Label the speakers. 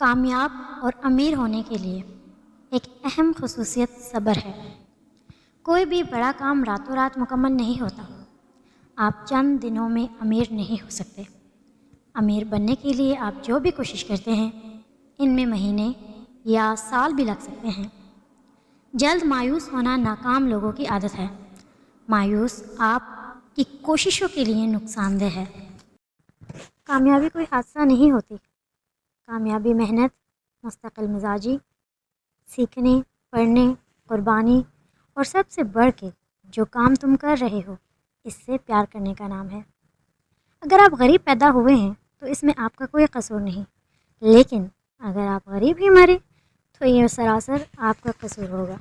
Speaker 1: کامیاب اور امیر ہونے کے لیے ایک اہم خصوصیت صبر ہے۔ کوئی بھی بڑا کام راتوں رات مکمل نہیں ہوتا۔ آپ چند دنوں میں امیر نہیں ہو سکتے۔ امیر بننے کے لیے آپ جو بھی کوشش کرتے ہیں ان میں مہینے یا سال بھی لگ سکتے ہیں۔ جلد مایوس ہونا ناکام لوگوں کی عادت ہے۔ مایوس آپ کی کوششوں کے لیے نقصان دہ ہے۔ کامیابی کوئی حادثہ نہیں ہوتی۔ کامیابی محنت، مستقل مزاجی، سیکھنے، پڑھنے، قربانی اور سب سے بڑھ کے جو کام تم کر رہے ہو اس سے پیار کرنے کا نام ہے۔ اگر آپ غریب پیدا ہوئے ہیں تو اس میں آپ کا کوئی قصور نہیں، لیکن اگر آپ غریب ہی مرے تو یہ سراسر آپ کا قصور ہوگا۔